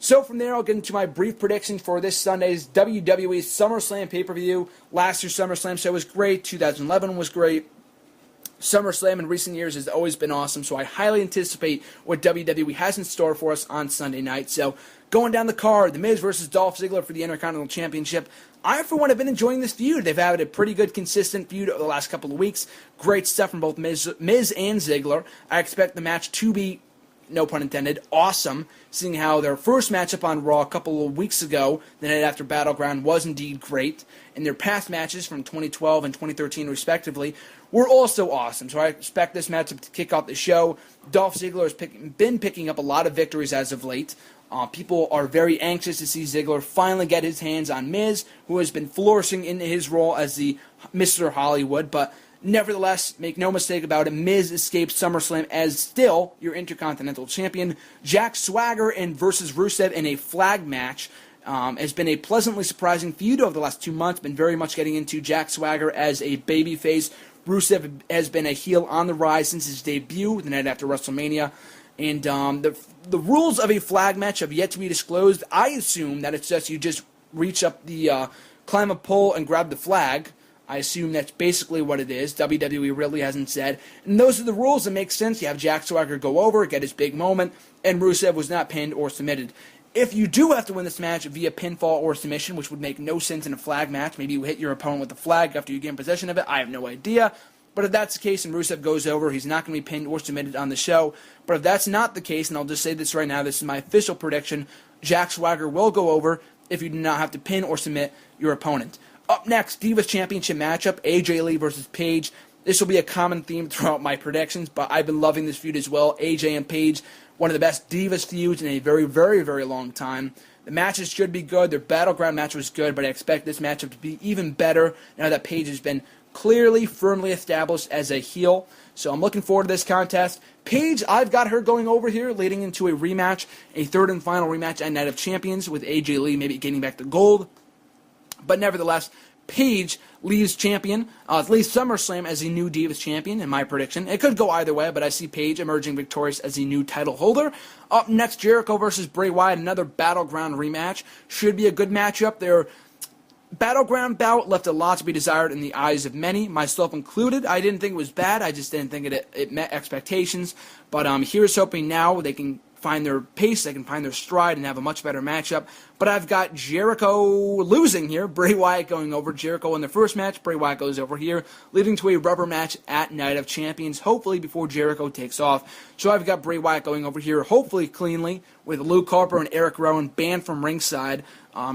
So from there, I'll get into my brief predictions for this Sunday's WWE SummerSlam pay-per-view. Last year's SummerSlam show was great. 2011 was great. SummerSlam in recent years has always been awesome, so I highly anticipate what WWE has in store for us on Sunday night. So, going down the card, The Miz versus Dolph Ziggler for the Intercontinental Championship. I, for one, have been enjoying this feud. They've had a pretty good, consistent feud over the last couple of weeks. Great stuff from both Miz and Ziggler. I expect the match to be, no pun intended, awesome, seeing how their first matchup on Raw a couple of weeks ago, the night after Battleground, was indeed great, and their past matches from 2012 and 2013, respectively, were also awesome. So I expect this matchup to kick off the show. Dolph Ziggler has been picking up a lot of victories as of late. People are very anxious to see Ziggler finally get his hands on Miz, who has been flourishing in his role as the Mr. Hollywood, but nevertheless, make no mistake about it, Miz escaped SummerSlam as still your Intercontinental Champion. Jack Swagger versus Rusev in a flag match has been a pleasantly surprising feud over the last 2 months. Been very much getting into Jack Swagger as a babyface. Rusev has been a heel on the rise since his debut the night after WrestleMania. And the rules of a flag match have yet to be disclosed. I assume that it's just you just reach up the climb a pole and grab the flag. I assume that's basically what it is. WWE really hasn't said. And those are the rules that make sense. You have Jack Swagger go over, get his big moment, and Rusev was not pinned or submitted. If you do have to win this match via pinfall or submission, which would make no sense in a flag match, maybe you hit your opponent with the flag after you gain possession of it, I have no idea. But if that's the case and Rusev goes over, he's not going to be pinned or submitted on the show. But if that's not the case, and I'll just say this right now, this is my official prediction, Jack Swagger will go over if you do not have to pin or submit your opponent. Up next, Divas Championship matchup, AJ Lee versus Paige. This will be a common theme throughout my predictions, but I've been loving this feud as well. AJ and Paige, one of the best Divas feuds in a very, very, very long time. The matches should be good. Their Battleground match was good, but I expect this matchup to be even better now that Paige has been clearly, firmly established as a heel. So I'm looking forward to this contest. Paige, I've got her going over here, leading into a rematch, a third and final rematch at Night of Champions, with AJ Lee maybe getting back the gold. But nevertheless, Paige leaves champion, leaves SummerSlam as the new Divas champion, in my prediction. It could go either way, but I see Paige emerging victorious as the new title holder. Up next, Jericho versus Bray Wyatt, another Battleground rematch. Should be a good matchup. Their Battleground bout left a lot to be desired in the eyes of many, myself included. I didn't think it was bad. I just didn't think it met expectations. But here's hoping now they can find their pace, they can find their stride, and have a much better matchup. But I've got Jericho losing here, Bray Wyatt going over. Jericho in the first match, Bray Wyatt goes over here, leading to a rubber match at Night of Champions, hopefully before Jericho takes off. So I've got Bray Wyatt going over here, hopefully cleanly, with Luke Harper and Eric Rowan banned from ringside.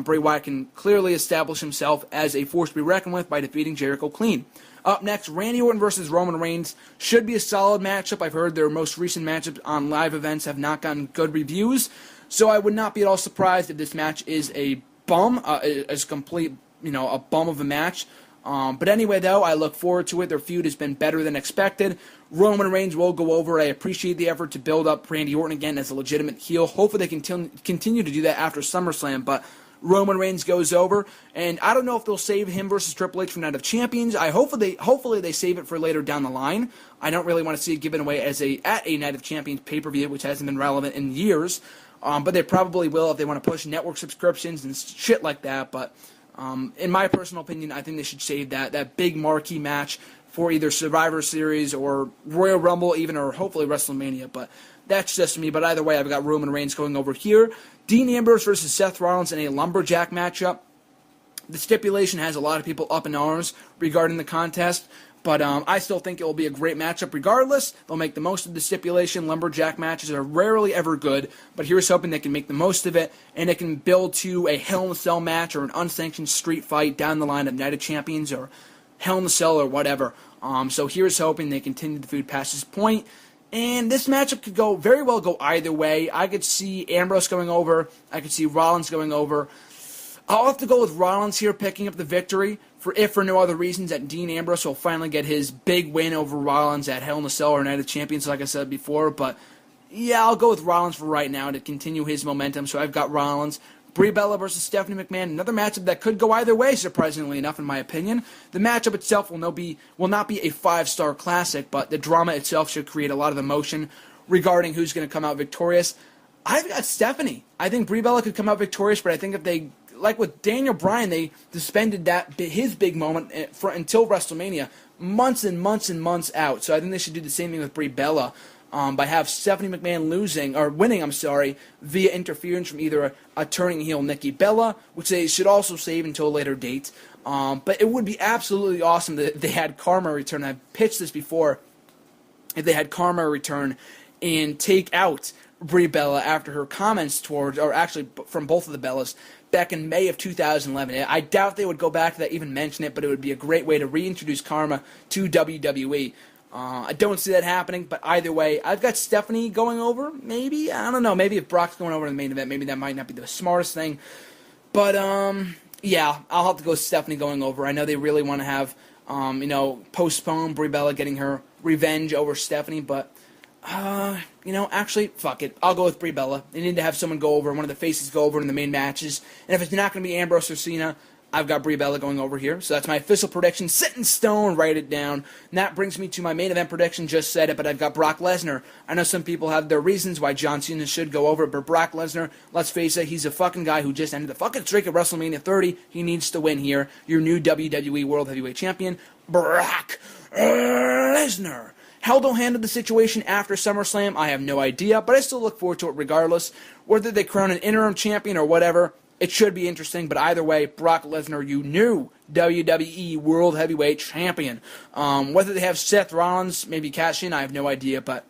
Bray Wyatt can clearly establish himself as a force to be reckoned with by defeating Jericho clean. Up next, Randy Orton versus Roman Reigns. Should be a solid matchup. I've heard their most recent matchups on live events have not gotten good reviews, so I would not be at all surprised if this match is a bum, is complete, a bum of a match. But anyway, though, I look forward to it. Their feud has been better than expected. Roman Reigns will go over. I appreciate the effort to build up Randy Orton again as a legitimate heel. Hopefully they can continue to do that after SummerSlam, but Roman Reigns goes over, and I don't know if they'll save him versus Triple H for Night of Champions. Hopefully they save it for later down the line. I don't really want to see it given away at a Night of Champions pay-per-view, which hasn't been relevant in years. But they probably will if they want to push network subscriptions and shit like that. But in my personal opinion, I think they should save that big marquee match for either Survivor Series or Royal Rumble even, or hopefully WrestleMania. But that's just me. But either way, I've got Roman Reigns going over here. Dean Ambrose versus Seth Rollins in a lumberjack matchup. The stipulation has a lot of people up in arms regarding the contest, but I still think it will be a great matchup regardless. They'll make the most of the stipulation. Lumberjack matches are rarely ever good, but here's hoping they can make the most of it, and it can build to a Hell in a Cell match or an unsanctioned street fight down the line of Night of Champions or Hell in a Cell or whatever. So here's hoping they continue the feud past this point. And this matchup could very well go either way. I could see Ambrose going over. I could see Rollins going over. I'll have to go with Rollins here, picking up the victory, for no other reasons that Dean Ambrose will finally get his big win over Rollins at Hell in a Cell or Night of Champions, like I said before. But yeah, I'll go with Rollins for right now to continue his momentum. So I've got Rollins. Brie Bella versus Stephanie McMahon, another matchup that could go either way, surprisingly enough, in my opinion. The matchup itself will not be a 5-star classic, but the drama itself should create a lot of emotion regarding who's going to come out victorious. I've got Stephanie. I think Brie Bella could come out victorious, but I think if they, like with Daniel Bryan, they suspended his big moment until WrestleMania, months and months and months out. So I think they should do the same thing with Brie Bella. By have Stephanie McMahon winning, via interference from either a turning heel Nikki Bella, which they should also save until a later date. But it would be absolutely awesome that they had Karma return. I've pitched this before. If they had Karma return and take out Brie Bella after her comments towards, or actually from both of the Bellas, back in May of 2011. I doubt they would go back to that, even mention it, but it would be a great way to reintroduce Karma to WWE. I don't see that happening, but either way, I've got Stephanie going over, maybe. I don't know, maybe if Brock's going over in the main event, maybe that might not be the smartest thing. But, yeah, I'll have to go with Stephanie going over. I know they really want to have, postpone Brie Bella getting her revenge over Stephanie, but, actually, fuck it. I'll go with Brie Bella. They need to have someone go over, one of the faces go over in the main matches. And if it's not going to be Ambrose or Cena, I've got Brie Bella going over here. So that's my official prediction. Set in stone, write it down. And that brings me to my main event prediction. Just said it, but I've got Brock Lesnar. I know some people have their reasons why John Cena should go over, but Brock Lesnar, let's face it, he's a fucking guy who just ended the fucking streak at WrestleMania 30. He needs to win here. Your new WWE World Heavyweight Champion, Brock Lesnar. How they'll handle the situation after SummerSlam, I have no idea, but I still look forward to it regardless. Whether they crown an interim champion or whatever, it should be interesting, but either way, Brock Lesnar, you new WWE World Heavyweight Champion. Whether they have Seth Rollins maybe cash in, I have no idea, but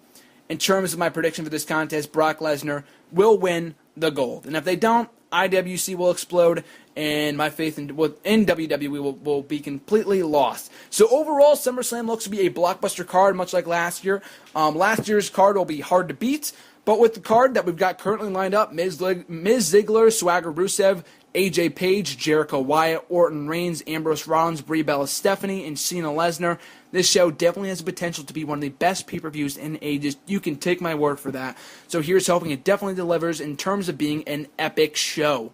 in terms of my prediction for this contest, Brock Lesnar will win the gold. And if they don't, IWC will explode, and my faith in WWE will be completely lost. So overall, SummerSlam looks to be a blockbuster card, much like last year. Last year's card will be hard to beat, but with the card that we've got currently lined up, Miz Ziggler, Swagger Rusev, AJ Page, Jericho Wyatt, Orton Reigns, Ambrose Rollins, Brie Bella Stephanie, and Cena Lesnar, this show definitely has the potential to be one of the best pay-per-views in ages. You can take my word for that. So here's hoping it definitely delivers in terms of being an epic show.